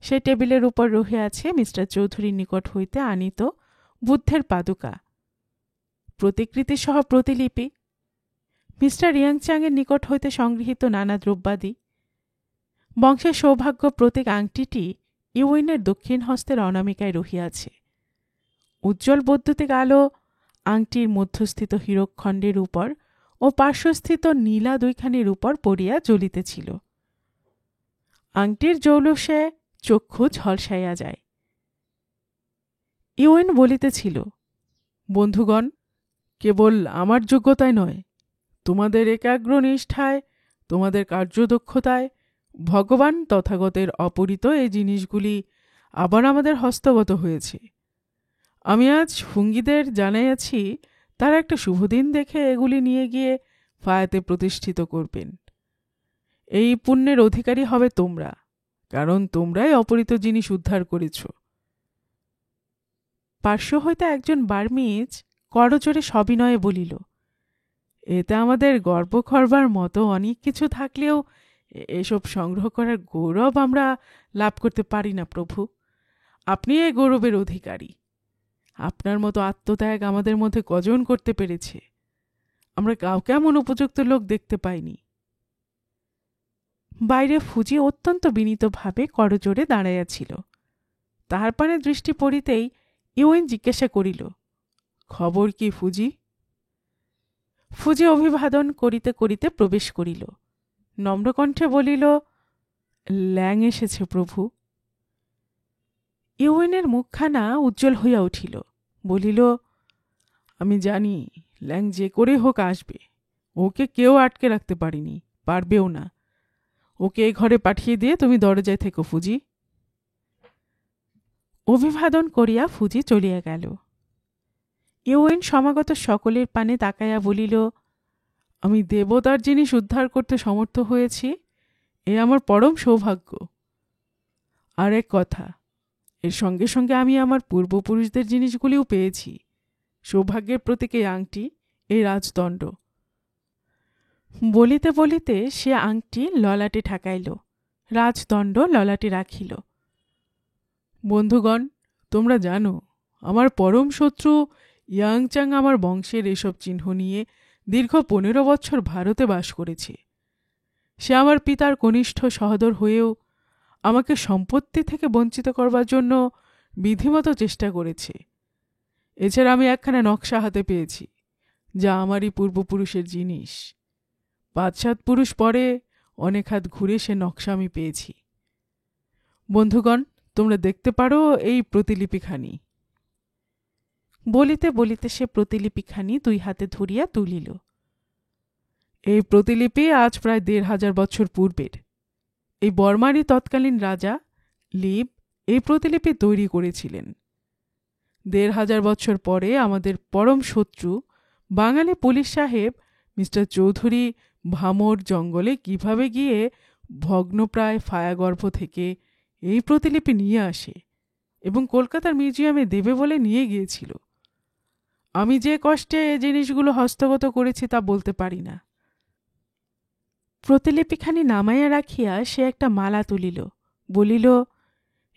সে টেবিলের উপর রহে আছে মিস্টার চৌধুরীর নিকট হইতে আনিত বুদ্ধের পাদুকা, প্রতিকৃতি সহ প্রতিলিপি, মিস্টার ইয়াংচাংয়ের নিকট হইতে সংগৃহীত নানা দ্রব্যাদি। বংশের সৌভাগ্য প্রতীক আংটিটি ইউইনের দক্ষিণ হস্তের অনামিকায় রহিয়াছে। উজ্জ্বল বৈদ্যুতিক আলো আংটির মধ্যস্থিত হীরকখণ্ডের উপর ও পার্শ্বস্থিত নীলা দুইখানির উপর পড়িয়া জ্বলিতেছিল। আংটির জৌলসে চক্ষু ঝলসাইয়া যায়। ইউএন বলিতেছিল, বন্ধুগণ, কেবল আমার যোগ্যতায় নয়, তোমাদের একাগ্র নিষ্ঠায়, তোমাদের কার্যদক্ষতায় ভগবান তথাগতের অপরিত এই জিনিসগুলি আবার আমাদের হস্তগত হয়েছে। আমি আজ হুঙ্গিদের জানাইয়াছি তারা একটা শুভদিন দেখে এগুলি নিয়ে গিয়ে ফায়াতে প্রতিষ্ঠিত করবেন। এই পুণ্যের অধিকারী হবে তোমরা, কারণ তোমরাই অপরিত জিনিস উদ্ধার করেছ। পার্শ্ব হইতে একজন বার্মিজ করজোরে সবিনয়ে বলিল, এতে আমাদের গর্ব করবার মতো অনেক কিছু থাকলেও এসব সংগ্রহ করার গৌরব আমরা লাভ করতে পারি না প্রভু। আপনি এই গৌরবের অধিকারী। আপনার মতো আত্মত্যাগ আমাদের মধ্যে কজন করতে পেরেছে? আমরা কাউকে এমন উপযুক্ত লোক দেখতে পাইনি। বাইরে ফুজি অত্যন্ত বিনীতভাবে করজোড়ে দাঁড়াইয়াছিল। তাহার পানে দৃষ্টি পড়িতেই ইউএন জিজ্ঞাসা করিল, খবর কি ফুজি? ফুজি অভিবাদন করিতে করিতে প্রবেশ করিল। নম্রকণ্ঠে বলিল, ল্যাং এসেছে প্রভু। ইউএনের মুখখানা উজ্জ্বল হইয়া উঠিল। বলিল, আমি জানি ল্যাং যে করে হোক আসবে। ওকে কেউ আটকে রাখতে পারিনি, পারবেও না। ওকে এই ঘরে পাঠিয়ে দিয়ে তুমি দরজায় থেকো ফুজি। অভিবাদন করিয়া ফুজি চলিয়া গেল। ইউএন সমাগত সকলের পানে তাকাইয়া বলিল, আমি দেবতার জিনিস উদ্ধার করতে সমর্থ হয়েছি, এ আমার পরম সৌভাগ্য। আর এক কথা, এর সঙ্গে সঙ্গে আমি আমার পূর্বপুরুষদের জিনিসগুলিও পেয়েছি। সৌভাগ্যের প্রতীক এই আংটি, এই রাজদণ্ড। বলিতে বলিতে সে আংটি ললাটে ঠাকাইল, রাজদণ্ড ললাটে রাখিল। বন্ধুগণ, তোমরা জানো আমার পরম শত্রু ইয়াংচাং আমার বংশের এসব চিহ্ন নিয়ে দীর্ঘ 15 বছর ভারতে বাস করেছে। সে আমার পিতার কনিষ্ঠ সহোদর হয়েও আমাকে সম্পত্তি থেকে বঞ্চিত করবার জন্য বিধিমতো চেষ্টা করেছে। এছাড়া আমি একখানা নকশা হাতে পেয়েছি, যা আমারই পূর্বপুরুষের জিনিস। 5-7 পুরুষ পরে অনেক হাত ঘুরে সে নকশা আমি পেয়েছি। বন্ধুগণ, তোমরা দেখতে পারো এই প্রতিলিপিখানি। বলিতে বলিতে সে প্রতিলিপিখানি 2 হাতে ধরিয়া তুলিল। এই প্রতিলিপি আজ প্রায় 1500 বছর পূর্বের। এই বর্মারই তৎকালীন রাজা লিব এই প্রতিলিপি তৈরি করেছিলেন। 1500 বছর পরে আমাদের পরম শত্রু বাঙালি পুলিশ সাহেব মিস্টার চৌধুরী ভামর জঙ্গলে কিভাবে গিয়ে ভগ্নপ্রায় ফায়াগর্ভ থেকে এই প্রতিলিপি নিয়ে আসে এবং কলকাতার মিউজিয়ামে দেবে বলে নিয়ে গিয়েছিল। আমি যে কষ্টে এই জিনিসগুলো হস্তগত করেছি তা বলতে পারি না। প্রতিলিপিখানি নামাইয়া রাখিয়া সে একটা মালা তুলিল। বলিল,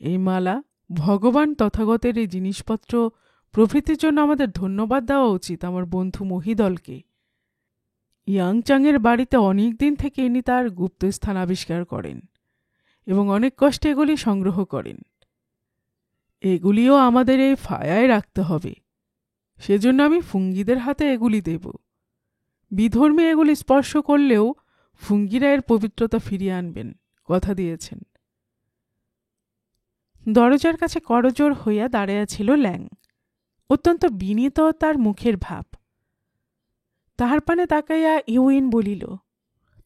এই মালা ভগবান তথাগতের এই জিনিসপত্র প্রভৃতির জন্য আমাদের ধন্যবাদ দেওয়া উচিত আমার বন্ধু মহিদলকে। ইয়াংচাংয়ের বাড়িতে অনেক দিন থেকে ইনি তার গুপ্তস্থান আবিষ্কার করেন এবং অনেক কষ্টে এগুলি সংগ্রহ করেন। এগুলিও আমাদের এই ফায়ায় রাখতে হবে, সেজন্য আমি ফুঙ্গিদের হাতে এগুলি দেব। বিধর্মী এগুলি স্পর্শ করলেও ফুঙ্গিরা এর পবিত্রতা ফিরিয়ে আনবেন, কথা দিয়েছেন। দরজার কাছে করজোড় হইয়া দাঁড়াইয়াছিল ল্যাং। অত্যন্ত বিনীত তার মুখের ভাব। তাহার পানে তাকাইয়া ইউইন বলিল,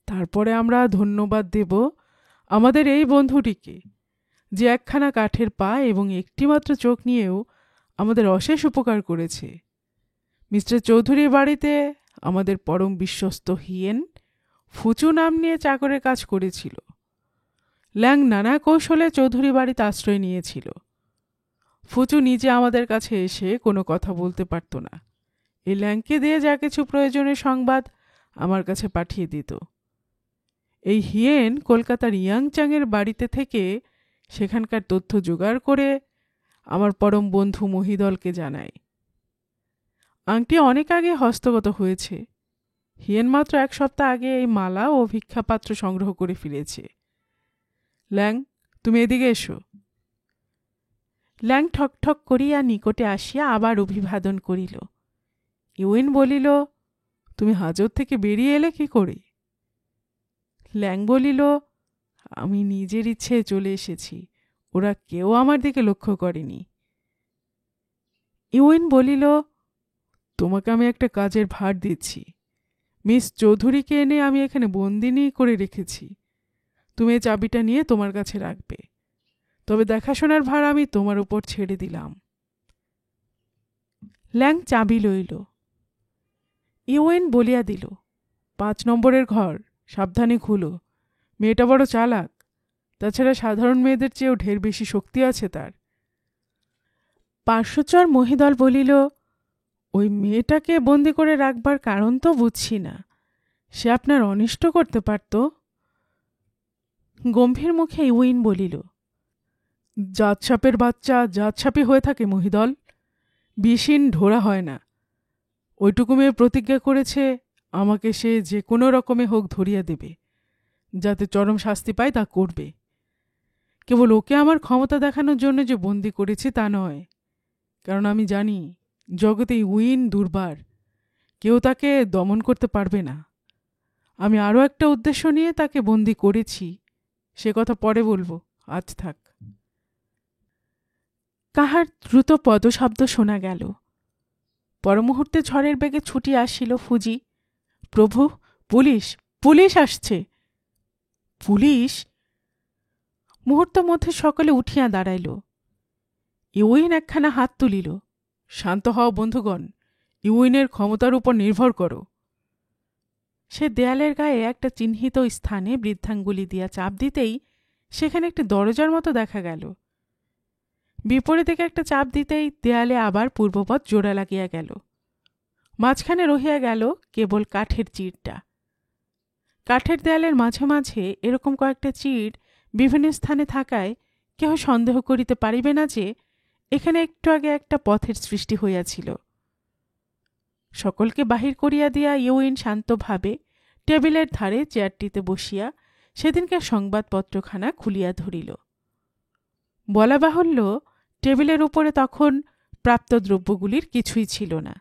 তারপরে আমরা ধন্যবাদ দেব আমাদের এই বন্ধুটিকে, যে একখানা কাঠের পা এবং একটিমাত্র চোখ নিয়েও আমাদের অশেষ উপকার করেছে। মিস্টার চৌধুরীর বাড়িতে আমাদের পরম বিশ্বস্ত হিয়েন ফুচু নাম নিয়ে চাকরের কাজ করেছিল। ল্যাং নানা কৌশলে চৌধুরী বাড়িতে আশ্রয় নিয়েছিল। ফুচু নিজে আমাদের কাছে এসে কোনো কথা বলতে পারত না। এই ল্যাংকে দিয়ে যা কিছু প্রয়োজনীয় সংবাদ আমার কাছে পাঠিয়ে দিত। এই হিয়েন কলকাতার ইয়াংচাংয়ের বাড়িতে থেকে সেখানকার তথ্য জোগাড় করে আমার পরম বন্ধু মহিদলকে জানায়। আংটি অনেক আগে হস্তগত হয়েছে। হিয়েন মাত্র 1 সপ্তাহ আগে এই মালা ও ভিক্ষাপাত্র সংগ্রহ করে ফিরেছে। ল্যাং, তুমি এদিকে এসো। ল্যাং ঠক ঠক করিয়া নিকটে আসিয়া আবার অভিবাদন করিল। ইউইন বলিল, তুমি হাজত থেকে বেরিয়ে এলে কি করে? ল্যাং বলিল, আমি নিজের ইচ্ছে চলে এসেছি, ওরা কেউ আমার দিকে লক্ষ্য করেনি। ইউইন বলিল, তোমাকে আমি একটা কাজের ভার দিচ্ছি। মিস চৌধুরীকে এনে আমি এখানে বন্দিনী করে রেখেছি। তুমি এই চাবিটা নিয়ে তোমার কাছে রাখবে, তবে দেখাশোনার ভার আমি তোমার উপর ছেড়ে দিলাম। ল্যাং চাবি লইল। ইউইন বলিয়া দিল, 5 নম্বরের ঘর, সাবধানে খুলো। মেয়েটা বড় চালাক, তাছাড়া সাধারণ মেয়েদের চেয়েও ঢের বেশি শক্তি আছে তার। পার্শ্বচর মহিদল বলিল, ওই মেয়েটাকে বন্দি করে রাখবার কারণ তো বুঝছি না। সে আপনার অনিষ্ট করতে পারত। গম্ভীর মুখে ইউইন বলিল, জাতসাপের বাচ্চা জাতসাপই হয়ে থাকে মহিদল, বিষিন ঢোড়া হয় না। ওইটুকু মেয়ে প্রতিজ্ঞা করেছে আমাকে সে যে কোনো রকমে হোক ধরিয়া দেবে, যাতে চরম শাস্তি পায় তা করবে। কেবল ওকে আমার ক্ষমতা দেখানোর জন্য যে বন্দি করেছি তা নয়, কারণ আমি জানি জগতে ইউইন দুর্বার, কেউ তাকে দমন করতে পারবে না। আমি আরও একটা উদ্দেশ্য নিয়ে তাকে বন্দি করেছি, সে কথা পরে বলবো, আজ থাক। কাহার দ্রুত পদশব্দ শোনা গেল। পরমুহূর্তে ঝড়ের বেগে ছুটি আসিল ফুজি। প্রভু, পুলিশ, পুলিশ আসছে! পুলিশ! মুহূর্ত মধ্যে সকলে উঠিয়া দাঁড়াইল। ইউইন একখানা হাত তুলিল। শান্ত হও বন্ধুগণ, ইউইনের ক্ষমতার উপর নির্ভর করো। সে দেয়ালের গায়ে একটা চিহ্নিত স্থানে বৃদ্ধাঙ্গুলি দিয়া চাপ দিতেই সেখানে একটি দরজার মতো দেখা গেল। বিপরীত দিকে একটা চাপ দিতেই দেয়ালে আবার পূর্ববৎ জোড়া লাগিয়া গেল। মাঝখানে রহিয়া গেল কেবল কাঠের চিড়টা। কাঠের দেয়ালের মাঝে মাঝে এরকম কয়েকটা চিড় বিভিন্ন স্থানে থাকায় কেহ সন্দেহ করিতে পারিবে না যে এখানে একটু আগে একটা পথের সৃষ্টি হইয়াছিল। সকলকে বাহির করিয়া দিয়া ইউইন শান্তভাবে টেবিলের ধারে চেয়ারটিতে বসিয়া সেদিনকার সংবাদপত্রখানা খুলিয়া ধরিল। বলা বাহুল্য, টেবিলের উপরে তখন প্রাপ্ত দ্রব্যগুলির কিছুই ছিল না।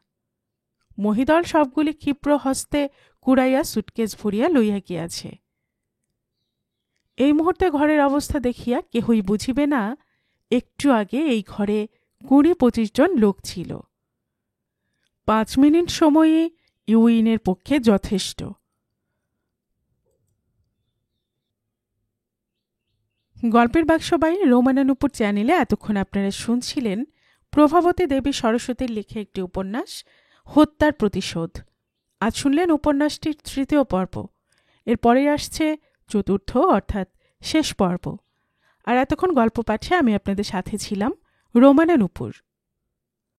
মহিদল সবগুলি ক্ষিপ্র হস্তে কুড়াইয়া সুটকেস ভরিয়া লইয়া গিয়াছে। এই মুহূর্তে ঘরের অবস্থা দেখিয়া কেহই বুঝিবে না একটু আগে এই ঘরে 20-25 জন লোক ছিল। 5 মিনিট সময়ে ইউইনের পক্ষে যথেষ্ট। গল্পের বাক্সবাই রোমানানুপুর চ্যানেলে এতক্ষণ আপনারা শুনছিলেন প্রভাবতী দেবী সরস্বতীর লেখা একটি উপন্যাস, হত্যার প্রতিশোধ। আজ শুনলেন উপন্যাসটির 3য় পর্ব। এরপরে আসছে 4র্থ অর্থাৎ শেষ পর্ব। আর এতক্ষণ গল্প পাঠে আমি আপনাদের সাথে ছিলাম রোমানানুপুর।